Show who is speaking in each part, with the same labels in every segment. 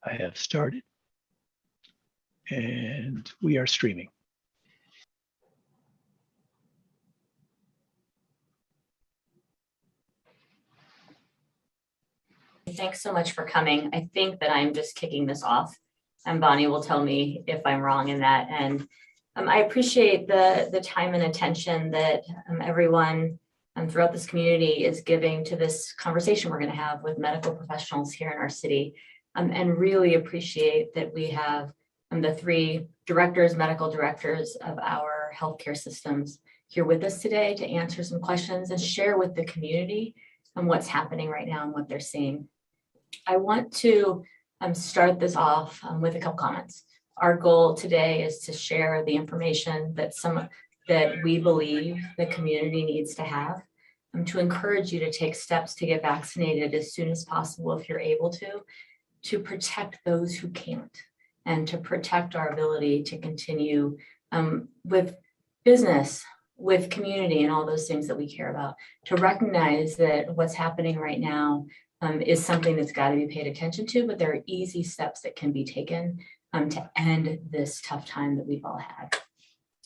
Speaker 1: I have started, and we are streaming.
Speaker 2: Thanks so much for coming. I think that I'm just kicking this off, and Bonnie will tell me if I'm wrong in that. And I appreciate the time and attention that everyone throughout this community is giving to this conversation we're going to have with medical professionals here in our city, and really appreciate that we have the three medical directors of our healthcare systems here with us today to answer some questions and share with the community what's happening right now and what they're seeing. I want to start this off with a couple comments. Our goal today is to share the information that we believe the community needs to have, to encourage you to take steps to get vaccinated as soon as possible if you're able to protect those who can't, and to protect our ability to continue with business, with community, and all those things that we care about, to recognize that what's happening right now is something that's got to be paid attention to, but there are easy steps that can be taken to end this tough time that we've all had.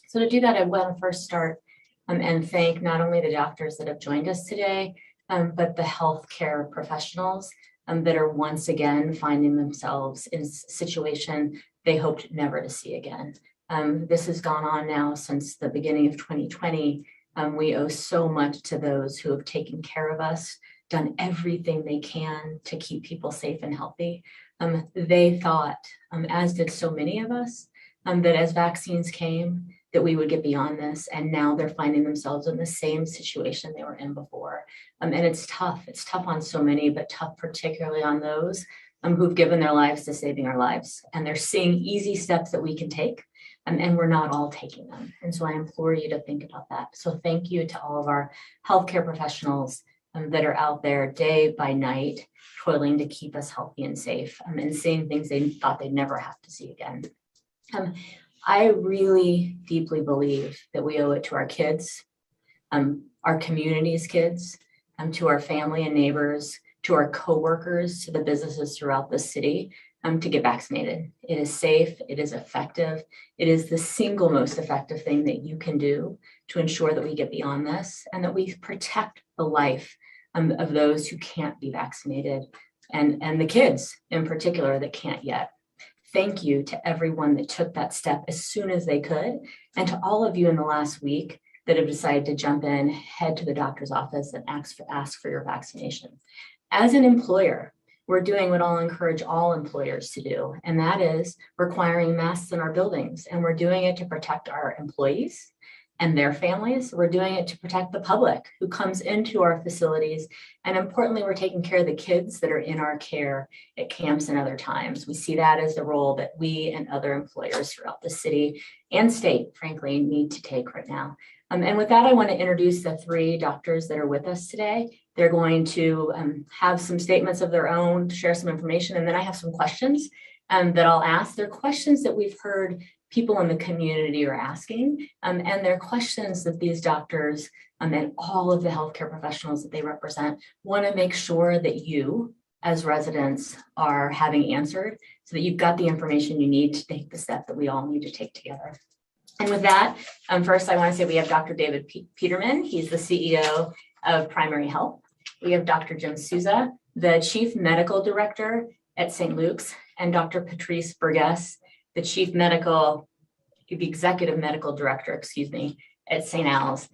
Speaker 2: So to do that, I want to first start and thank not only the doctors that have joined us today, but the healthcare professionals that are once again finding themselves in a situation they hoped never to see again. This has gone on now since the beginning of 2020. We owe so much to those who have taken care of us, done everything they can to keep people safe and healthy. They thought, as did so many of us, that as vaccines came, that we would get beyond this. And now they're finding themselves in the same situation they were in before. And it's tough. It's tough on so many, but tough particularly on those who've given their lives to saving our lives. And they're seeing easy steps that we can take. And we're not all taking them. And so I implore you to think about that. So thank you to all of our healthcare professionals that are out there day by night, toiling to keep us healthy and safe, and seeing things they thought they'd never have to see again. I really deeply believe that we owe it to our kids, our community's kids, to our family and neighbors, to our coworkers, to the businesses throughout the city, to get vaccinated. It is safe, it is effective, it is the single most effective thing that you can do to ensure that we get beyond this and that we protect the life of those who can't be vaccinated, and the kids in particular that can't yet. Thank you to everyone that took that step as soon as they could, and to all of you in the last week that have decided to jump in, head to the doctor's office and ask for your vaccination. As an employer, we're doing what I'll encourage all employers to do, and that is requiring masks in our buildings. And we're doing it to protect our employees and their families. We're doing it to protect the public who comes into our facilities. And importantly, we're taking care of the kids that are in our care at camps and other times. We see that as the role that we and other employers throughout the city and state, frankly, need to take right now. And with that, I want to introduce the three doctors that are with us today. They're going to have some statements of their own, share some information, and then I have some questions that I'll ask. They're questions that we've heard people in the community are asking, and they're questions that these doctors and all of the healthcare professionals that they represent want to make sure that you, as residents, are having answered so that you've got the information you need to take the step that we all need to take together. And with that, first I want to say we have Dr. David Peterman. He's the CEO of Primary Health. We have Dr. Jim Souza, the Chief Medical Director at St. Luke's, and Dr. Patrice Burgess, the Executive Medical Director, at St. Al's.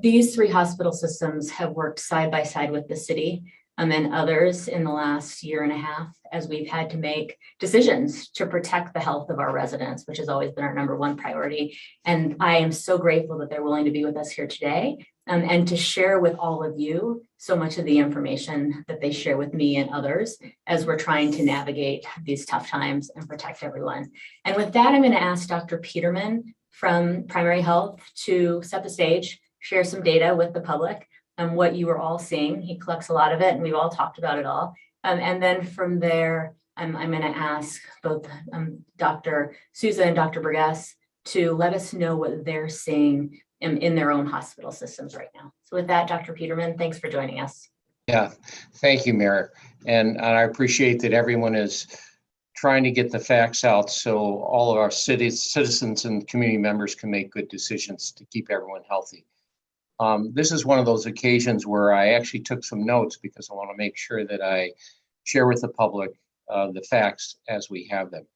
Speaker 2: These three hospital systems have worked side by side with the city and others in the last year and a half as we've had to make decisions to protect the health of our residents, which has always been our number one priority. And I am so grateful that they're willing to be with us here today and to share with all of you so much of the information that they share with me and others as we're trying to navigate these tough times and protect everyone. And with that, I'm going to ask Dr. Peterman from Primary Health to set the stage, share some data with the public and what you are all seeing. He collects a lot of it and we've all talked about it all. And then from there, I'm going to ask both Dr. Souza and Dr. Burgess to let us know what they're seeing in their own hospital systems right now. So with that, Dr. Peterman, thanks for joining us.
Speaker 3: Yeah, thank you, Mayor. And I appreciate that everyone is trying to get the facts out so all of our citizens and community members can make good decisions to keep everyone healthy. This is one of those occasions where I actually took some notes because I want to make sure that I share with the public the facts as we have them.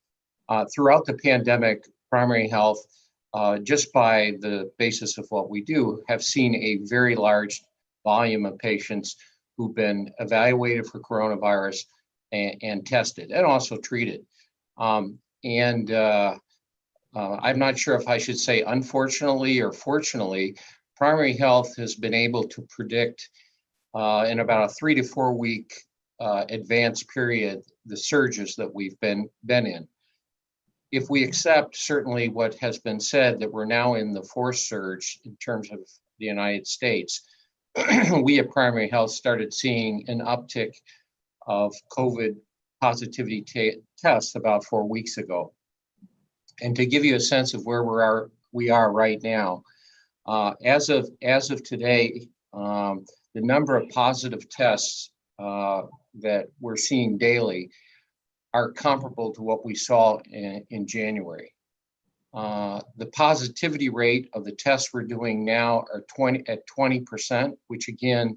Speaker 3: Throughout the pandemic, primary health, just by the basis of what we do, have seen a very large volume of patients who've been evaluated for coronavirus and tested and also treated. I'm not sure if I should say unfortunately or fortunately, primary health has been able to predict in about a 3 to 4 week advanced period the surges that we've been in. If we accept certainly what has been said that we're now in the fourth surge in terms of the United States, we at Primary Health started seeing an uptick of COVID positivity tests about 4 weeks ago. And to give you a sense of where we are right now, as of today, the number of positive tests that we're seeing daily are comparable to what we saw in January. The positivity rate of the tests we're doing now are 20%, which again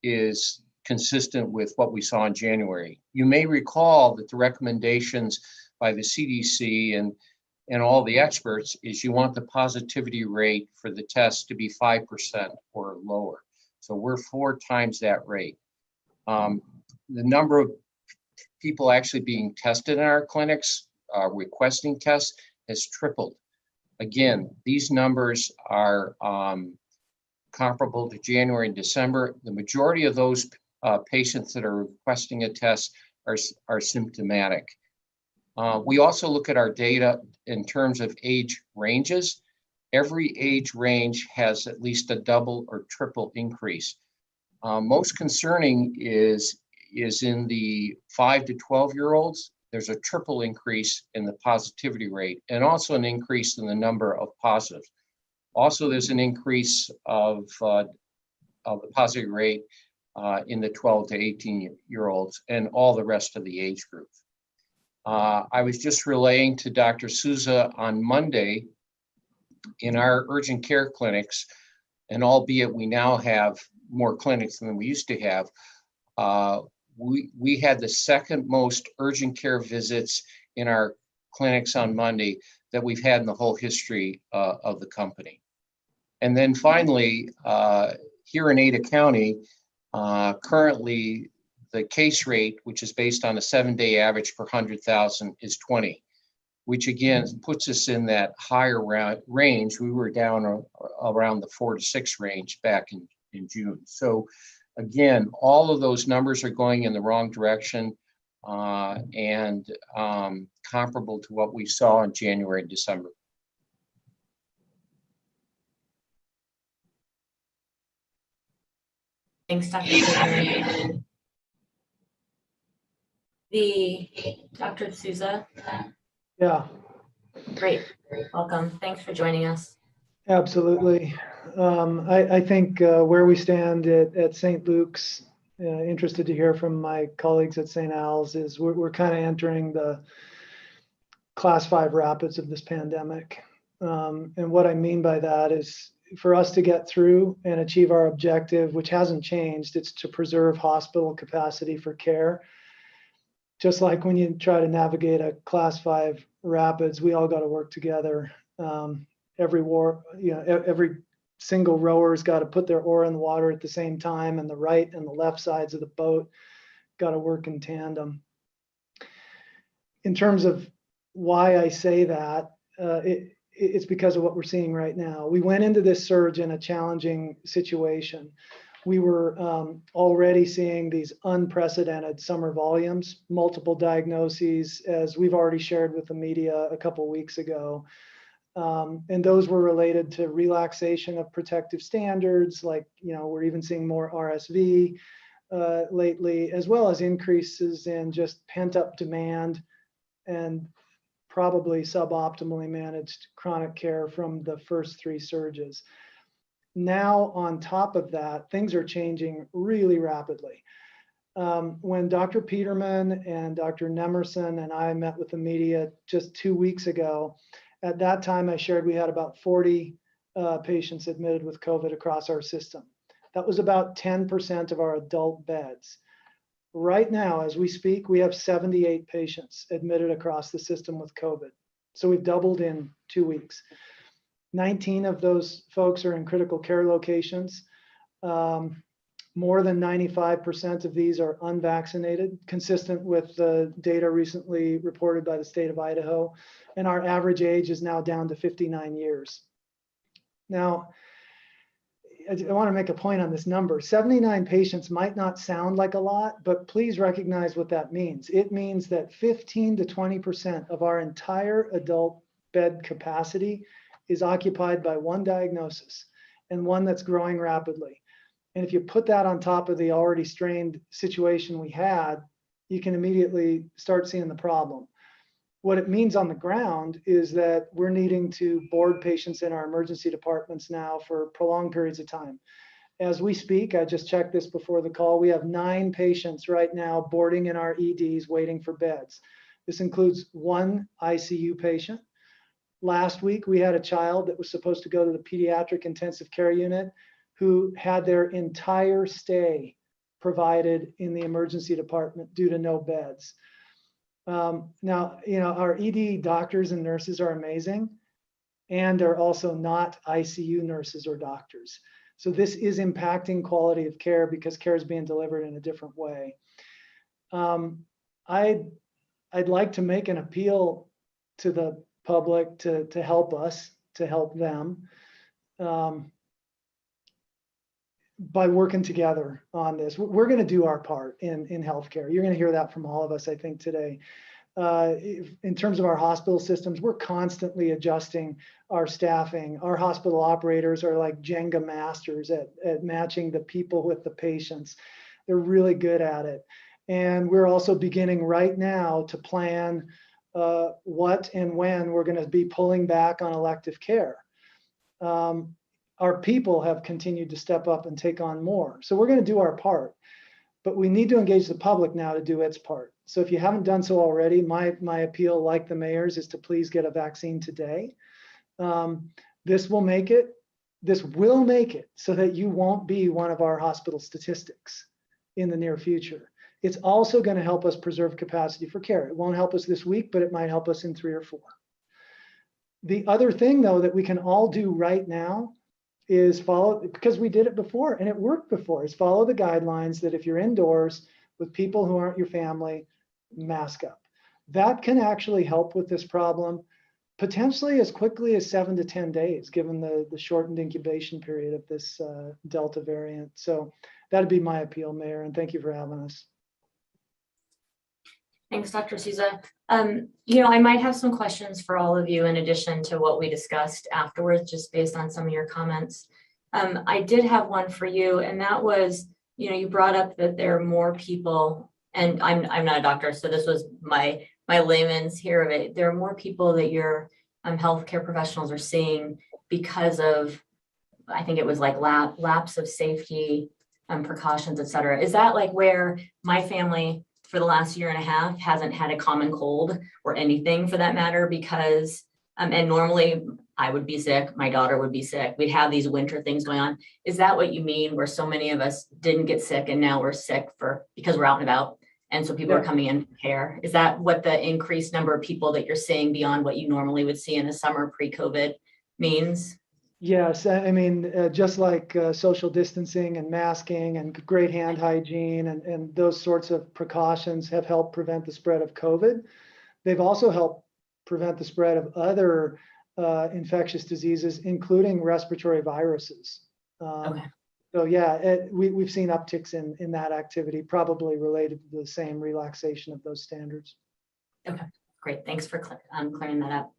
Speaker 3: is consistent with what we saw in January. You may recall that the recommendations by the CDC and all the experts is you want the positivity rate for the test to be 5% or lower. So we're 4 times that rate. The number of people actually being tested in our clinics, requesting tests, has tripled. Again, these numbers are comparable to January and December. The majority of those patients that are requesting a test are symptomatic. We also look at our data in terms of age ranges. Every age range has at least a double or triple increase. Most concerning is in the 5 to 12-year-olds. There's a triple increase in the positivity rate and also an increase in the number of positives. Also, there's an increase of the positive rate in the 12 to 18-year-olds and all the rest of the age group. I was just relaying to Dr. Souza on Monday in our urgent care clinics, and albeit we now have more clinics than we used to have, we had the second most urgent care visits in our clinics on Monday that we've had in the whole history of the company. And then finally, here in Ada County, currently the case rate, which is based on a 7-day average per 100,000, is 20, which again puts us in that higher range. We were down around the 4 to 6 range back in June. So again, all of those numbers are going in the wrong direction and comparable to what we saw in January and December.
Speaker 2: Thanks, Dr. Dr. Souza.
Speaker 4: Yeah.
Speaker 2: Great. Welcome. Thanks for joining us.
Speaker 4: Absolutely. I think where we stand at St. Luke's, interested to hear from my colleagues at St. Al's, is we're kind of entering the class 5 rapids of this pandemic. And what I mean by that is for us to get through and achieve our objective, which hasn't changed, it's to preserve hospital capacity for care. Just like when you try to navigate a class 5 rapids, we all got to work together. Every single rower's got to put their oar in the water at the same time, and the right and the left sides of the boat got to work in tandem. In terms of why I say that, it's because of what we're seeing right now. We went into this surge in a challenging situation. We were already seeing these unprecedented summer volumes, multiple diagnoses, as we've already shared with the media a couple of weeks ago. And those were related to relaxation of protective standards, like, we're even seeing more RSV lately, as well as increases in just pent-up demand and probably suboptimally managed chronic care from the first 3 surges. Now, on top of that, things are changing really rapidly. When Dr. Peterman and Dr. Nemerson and I met with the media just 2 weeks ago, at that time I shared we had about 40 patients admitted with COVID across our system. That was about 10% of our adult beds. Right now, as we speak, we have 78 patients admitted across the system with COVID. So we've doubled in 2 weeks. 19 of those folks are in critical care locations. More than 95% of these are unvaccinated, consistent with the data recently reported by the state of Idaho. And our average age is now down to 59 years. Now, I want to make a point on this number. 79 patients might not sound like a lot, but please recognize what that means. It means that 15 to 20% of our entire adult bed capacity is occupied by one diagnosis, and one that's growing rapidly. And if you put that on top of the already strained situation we had, you can immediately start seeing the problem. What it means on the ground is that we're needing to board patients in our emergency departments now for prolonged periods of time. As we speak, I just checked this before the call, we have 9 patients right now boarding in our EDs waiting for beds. This includes 1 ICU patient. Last week, we had a child that was supposed to go to the pediatric intensive care unit who had their entire stay provided in the emergency department due to no beds. Now, our ED doctors and nurses are amazing, and they're also not ICU nurses or doctors. So this is impacting quality of care because care is being delivered in a different way. I'd like to make an appeal to the public to help us, to help them by working together on this. We're going to do our part in healthcare. You're going to hear that from all of us, I think, today. In terms of our hospital systems, we're constantly adjusting our staffing. Our hospital operators are like Jenga masters at matching the people with the patients. They're really good at it. And we're also beginning right now to plan what and when we're going to be pulling back on elective care. Our people have continued to step up and take on more. So we're going to do our part, but we need to engage the public now to do its part. So if you haven't done so already, my appeal, like the mayor's, is to please get a vaccine today. This will make it so that you won't be one of our hospital statistics in the near future. It's also going to help us preserve capacity for care. It won't help us this week, but it might help us in 3 or 4. The other thing, though, that we can all do right now is follow, because we did it before and it worked before, is follow the guidelines that if you're indoors with people who aren't your family, mask up. That can actually help with this problem potentially as quickly as 7 to 10 days, given the shortened incubation period of this Delta variant. So that'd be my appeal, Mayor, and thank you for having us.
Speaker 2: Thanks, Dr. Souza. I might have some questions for all of you in addition to what we discussed afterwards, just based on some of your comments. I did have one for you, and that was, you brought up that there are more people, and I'm not a doctor, so this was my layman's hear of it. There are more people that your healthcare professionals are seeing because of, I think it was like lapse of safety precautions, et cetera. Is that like where my family for the last year and a half hasn't had a common cold or anything for that matter, because, and normally I would be sick, my daughter would be sick, we'd have these winter things going on. Is that what you mean, where so many of us didn't get sick and now we're sick because we're out and about? And so people are coming in for care. Is that what the increased number of people that you're seeing beyond what you normally would see in the summer pre-COVID means?
Speaker 4: Yes, I mean, just like social distancing and masking and great hand hygiene and those sorts of precautions have helped prevent the spread of COVID, they've also helped prevent the spread of other infectious diseases, including respiratory viruses.
Speaker 2: Okay.
Speaker 4: So yeah, we've seen upticks in that activity, probably related to the same relaxation of those standards.
Speaker 2: Okay, great. Thanks for clearing that up.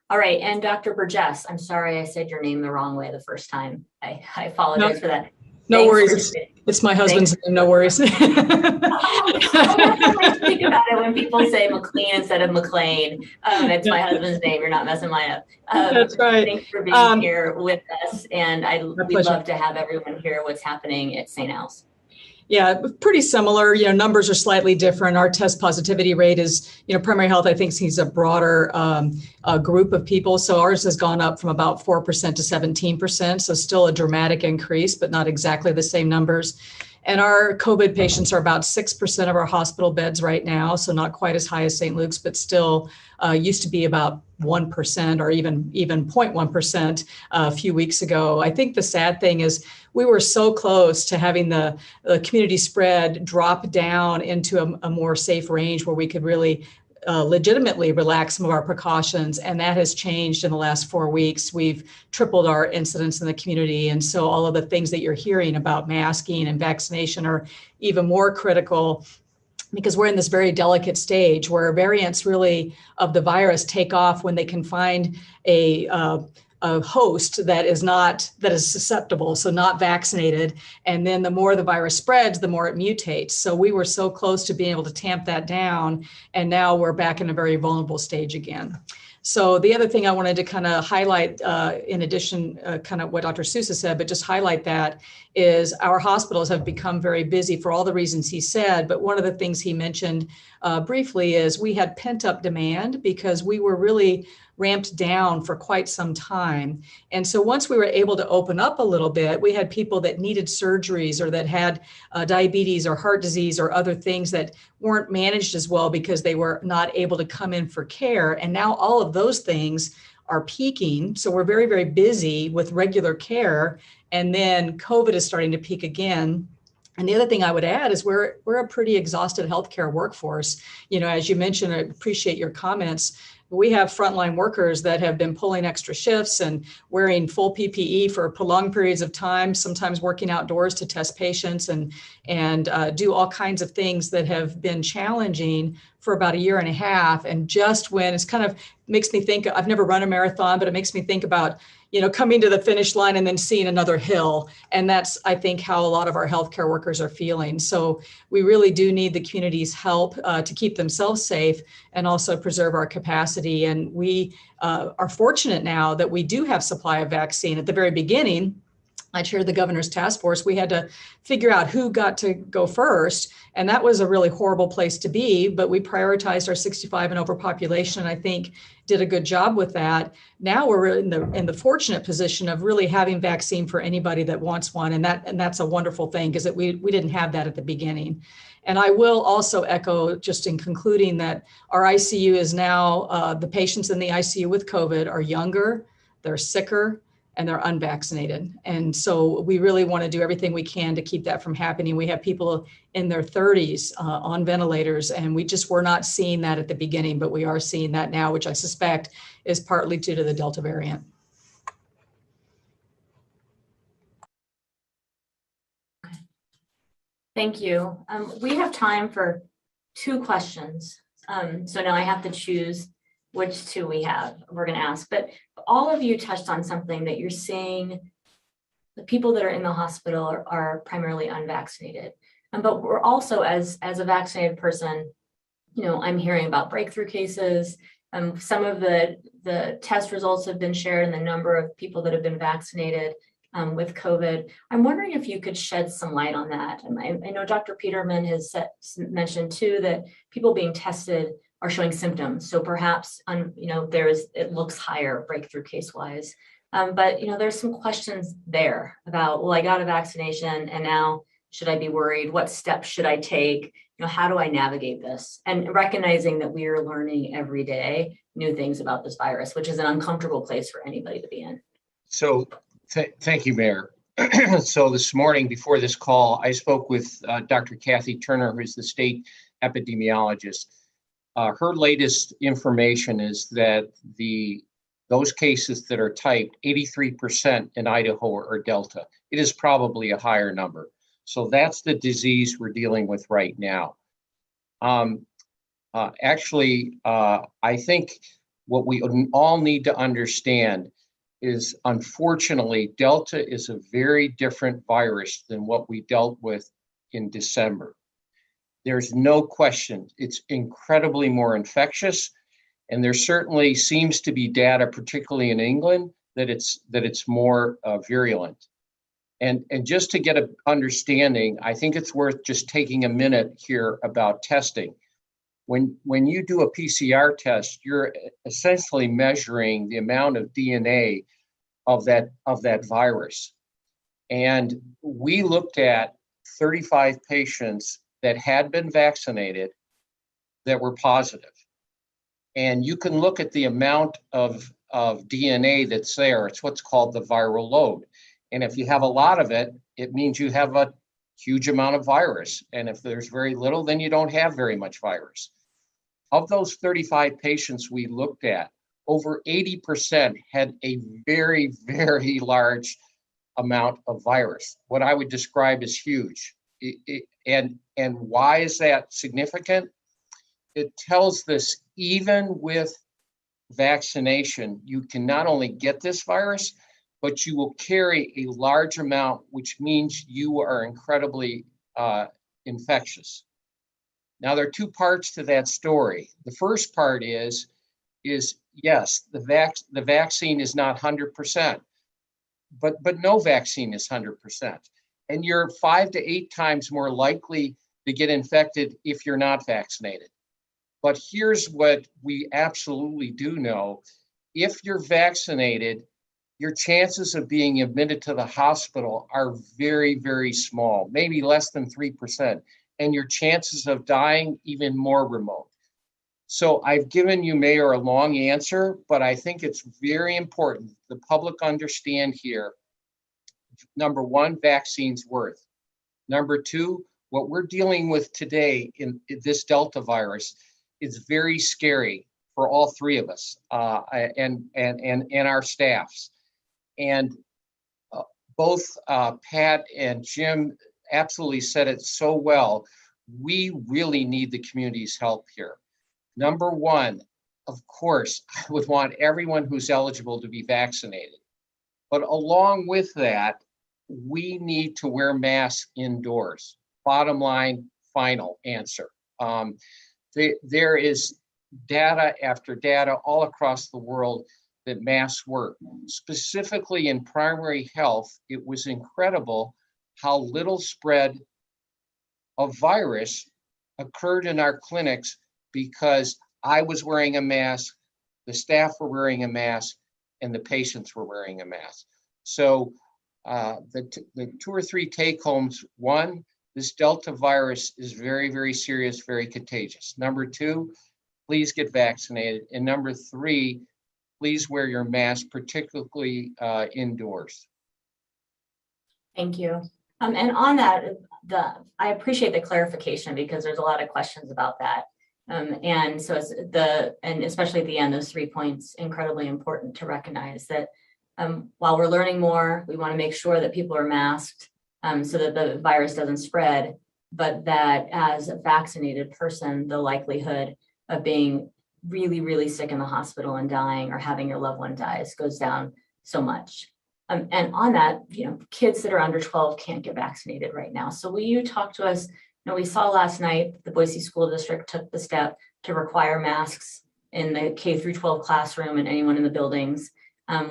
Speaker 2: All right, and Dr. Burgess, I'm sorry I said your name the wrong way the first time. I apologize for that.
Speaker 5: No
Speaker 2: Thanks
Speaker 5: worries.
Speaker 2: for-
Speaker 5: It's my husband's name. No worries.
Speaker 2: I always think about it when people say McLean instead of McLean. It's my husband's name. You're not messing mine up.
Speaker 5: That's right.
Speaker 2: Thanks for being here with us. And
Speaker 5: My
Speaker 2: we'd
Speaker 5: pleasure.
Speaker 2: love to have everyone hear what's happening at St. Al's.
Speaker 5: Yeah, pretty similar. Numbers are slightly different. Our test positivity rate is, primary health, I think, sees a broader group of people. So ours has gone up from about 4% to 17%. So still a dramatic increase, but not exactly the same numbers. And our COVID patients are about 6% of our hospital beds right now. So not quite as high as St. Luke's, but still used to be about 1% or even 0.1% a few weeks ago. I think the sad thing is we were so close to having the community spread drop down into a more safe range where we could really legitimately relax some of our precautions. And that has changed in the last 4 weeks. We've tripled our incidence in the community. And so all of the things that you're hearing about masking and vaccination are even more critical, because we're in this very delicate stage where variants really of the virus take off when they can find a host that is susceptible, so not vaccinated. And then the more the virus spreads, the more it mutates. So we were so close to being able to tamp that down. And now we're back in a very vulnerable stage again. So the other thing I wanted to kind of highlight, in addition, kind of what Dr. Sousa said, but just highlight that is our hospitals have become very busy for all the reasons he said. But one of the things he mentioned briefly is we had pent up demand because we were really ramped down for quite some time. And so once we were able to open up a little bit, we had people that needed surgeries or that had diabetes or heart disease or other things that weren't managed as well because they were not able to come in for care. And now all of those things are peaking. So we're very, very busy with regular care. And then COVID is starting to peak again. And the other thing I would add is we're a pretty exhausted healthcare workforce. As you mentioned, I appreciate your comments. We have frontline workers that have been pulling extra shifts and wearing full PPE for prolonged periods of time, sometimes working outdoors to test patients and do all kinds of things that have been challenging for about a year and a half. And just when it's kind of makes me think, I've never run a marathon, but it makes me think about coming to the finish line and then seeing another hill. And that's, I think, how a lot of our healthcare workers are feeling. So we really do need the community's help to keep themselves safe and also preserve our capacity. And we are fortunate now that we do have supply of vaccine. At the very beginning, I chaired the governor's task force. We had to figure out who got to go first. And that was a really horrible place to be, but we prioritized our 65 and over population. And I think did a good job with that. Now we're in the fortunate position of really having vaccine for anybody that wants one. And that's a wonderful thing because we didn't have that at the beginning. And I will also echo, just in concluding, that our ICU is now, the patients in the ICU with COVID are younger, they're sicker, and they're unvaccinated. And so we really want to do everything we can to keep that from happening. We have people in their 30s on ventilators, and we just were not seeing that at the beginning, but we are seeing that now, which I suspect is partly due to the Delta variant.
Speaker 2: Thank you. We have time for 2 questions. So now I have to choose which 2 we're going to ask, but all of you touched on something that you're seeing. The people that are in the hospital are primarily unvaccinated. But we're also, as a vaccinated person, I'm hearing about breakthrough cases. Some of the test results have been shared and the number of people that have been vaccinated with COVID. I'm wondering if you could shed some light on that. And I know Dr. Peterman has mentioned too that people being tested are showing symptoms. So perhaps, it looks higher breakthrough case wise. But, there's some questions there about, well, I got a vaccination and now should I be worried? What steps should I take? How do I navigate this? And recognizing that we are learning every day new things about this virus, which is an uncomfortable place for anybody to be in.
Speaker 3: So thank you, Mayor. So this morning before this call, I spoke with Dr. Kathy Turner, who's the state epidemiologist. Her latest information is that those cases that are typed, 83% in Idaho are Delta. It is probably a higher number. So that's the disease we're dealing with right now. I think what we all need to understand is unfortunately, Delta is a very different virus than what we dealt with in December. There's no question, it's incredibly more infectious. And there certainly seems to be data, particularly in England, that it's more virulent. And just to get an understanding, I think it's worth just taking a minute here about testing. When you do a PCR test, you're essentially measuring the amount of DNA of that virus. And we looked at 35 patients that had been vaccinated that were positive. And you can look at the amount of DNA that's there. It's what's called the viral load. And if you have a lot of it, it means you have a huge amount of virus. And if there's very little, then you don't have very much virus. Of those 35 patients we looked at, over 80% had a very, very large amount of virus, what I would describe as huge. And why is that significant? It tells us even with vaccination, you can not only get this virus, but you will carry a large amount, which means you are incredibly infectious. Now, there are two parts to that story. The first part is yes, the vaccine is not 100%, but no vaccine is 100%. And you're 5 to 8 times more likely to get infected if you're not vaccinated. But here's what we absolutely do know. If you're vaccinated, your chances of being admitted to the hospital are very, very small, maybe less than 3%. And your chances of dying even more remote. So I've given you, Mayor, a long answer, but I think it's very important the public understand here. Number one, vaccines work. Number two, what we're dealing with today in this Delta virus is very scary for all three of us and our staffs. And both Pat and Jim absolutely said it so well. We really need the community's help here. Number one, of course, I would want everyone who's eligible to be vaccinated. But along with that, we need to wear masks indoors. Bottom line, final answer. There is data after data all across the world that masks work. Specifically in primary health, it was incredible how little spread of virus occurred in our clinics because I was wearing a mask, the staff were wearing a mask, and the patients were wearing a mask. So the 2 or 3 take homes: one, this Delta virus is very, very serious, very contagious. Number two, please get vaccinated. And number three, please wear your mask, particularly indoors.
Speaker 2: Thank you. And on that, I appreciate the clarification because there's a lot of questions about that. And so and especially at the end, those 3 points, incredibly important to recognize that while we're learning more, we want to make sure that people are masked so that the virus doesn't spread, but that as a vaccinated person, the likelihood of being really, really sick in the hospital and dying or having your loved one dies goes down so much. And on that, kids that are under 12 can't get vaccinated right now. So will you talk to us? We saw last night the Boise School District took the step to require masks in the K through 12 classroom and anyone in the buildings,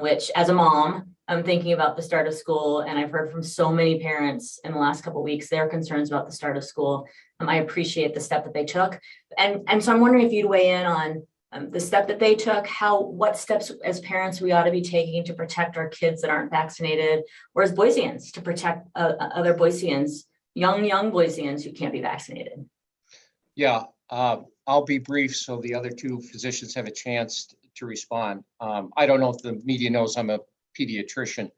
Speaker 2: which as a mom, I'm thinking about the start of school, and I've heard from so many parents in the last couple of weeks, their concerns about the start of school. I appreciate the step that they took. And so I'm wondering if you'd weigh in on the step that they took, what steps as parents we ought to be taking to protect our kids that aren't vaccinated, or as Boiseans to protect other Boiseans, young Boiseans who can't be vaccinated.
Speaker 3: Yeah, I'll be brief so the other two physicians have a chance to respond. I don't know if the media knows I'm a pediatrician,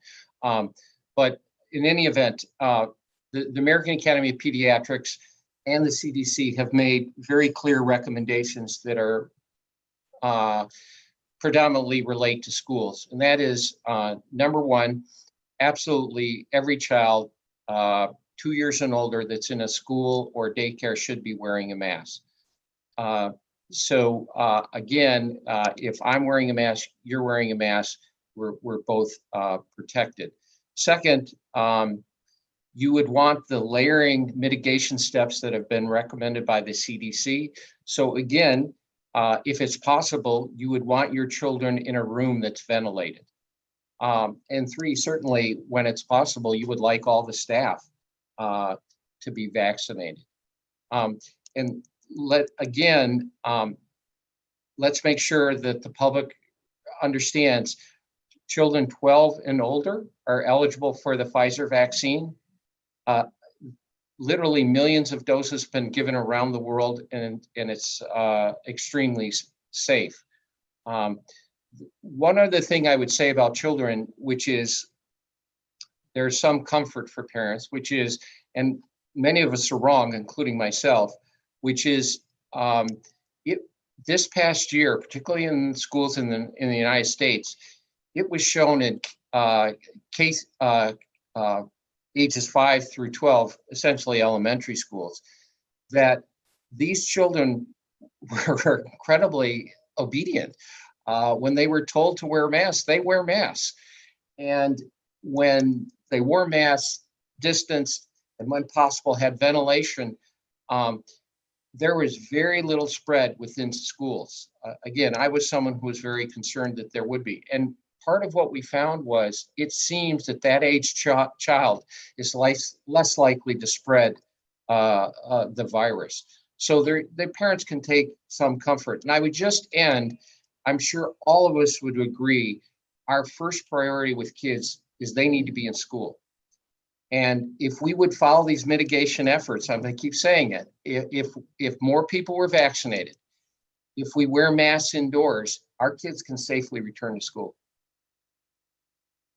Speaker 3: but in any event, the American Academy of Pediatrics and the CDC have made very clear recommendations that are predominantly relate to schools. And that is, number one, absolutely every child 2 years and older that's in a school or daycare should be wearing a mask. So again, if I'm wearing a mask, you're wearing a mask, we're both protected. Second, you would want the layering mitigation steps that have been recommended by the CDC. So again, if it's possible, you would want your children in a room that's ventilated. And three, certainly when it's possible, you would like all the staff to be vaccinated. And let's make sure that the public understands children 12 and older are eligible for the Pfizer vaccine. Literally millions of doses have been given around the world, and it's extremely safe. One other thing I would say about children, which is there's some comfort for parents, which is, and many of us are wrong, including myself, which is this past year, particularly in schools in the United States, it was shown in ages 5 through 12, essentially elementary schools, that these children were incredibly obedient. When they were told to wear masks, they wear masks. And when they wore masks, distanced, and when possible had ventilation, there was very little spread within schools. Again, I was someone who was very concerned that there would be. And part of what we found was it seems that age child is less likely to spread the virus. So their parents can take some comfort. And I would just end, I'm sure all of us would agree, our first priority with kids is they need to be in school. And if we would follow these mitigation efforts, I'm going to keep saying it, if more people were vaccinated, if we wear masks indoors, our kids can safely return to school.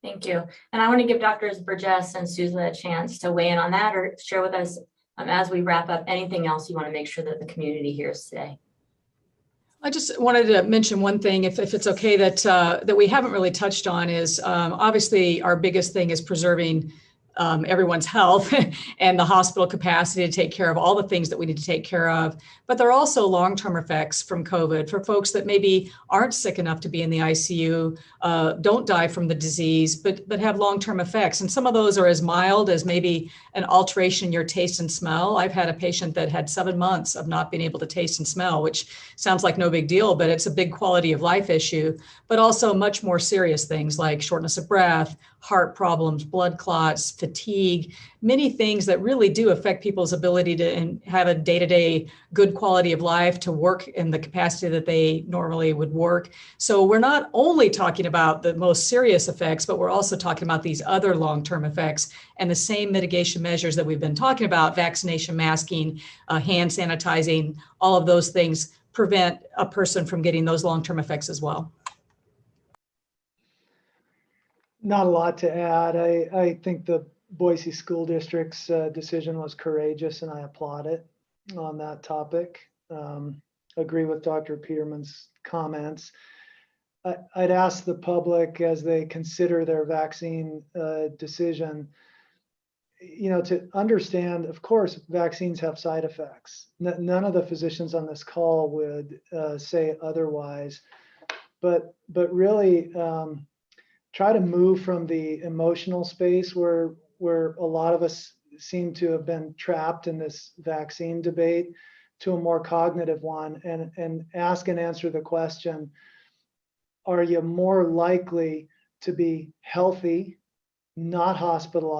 Speaker 2: Thank you. And I want to give Drs. Burgess and Souza a chance to weigh in on that or share with us as we wrap up anything else you want to make sure that the community hears today.
Speaker 5: I just wanted to mention one thing, if it's okay, that we haven't really touched on is obviously our biggest thing is preserving everyone's health and the hospital capacity to take care of all the things that we need to take care of. But there are also long-term effects from COVID for folks that maybe aren't sick enough to be in the ICU, don't die from the disease, but have long-term effects. And some of those are as mild as maybe an alteration in your taste and smell. I've had a patient that had 7 months of not being able to taste and smell, which sounds like no big deal, but it's a big quality of life issue. But also much more serious things like shortness of breath, heart problems, blood clots, fatigue, many things that really do affect people's ability to have a day-to-day good quality of life, to work in the capacity that they normally would work. So we're not only talking about the most serious effects, but we're also talking about these other long-term effects and the same mitigation measures that we've been talking about, vaccination, masking, hand sanitizing, all of those things prevent a person from getting those long-term effects as well.
Speaker 4: Not a lot to add. I think the Boise School District's decision was courageous, and I applaud it on that topic. Agree with Dr. Peterman's comments. I'd ask the public as they consider their vaccine decision, to understand, of course, vaccines have side effects. None of the physicians on this call would say otherwise, but really, try to move from the emotional space where a lot of us seem to have been trapped in this vaccine debate to a more cognitive one, and ask and answer the question, are you more likely to be healthy, not hospitalized,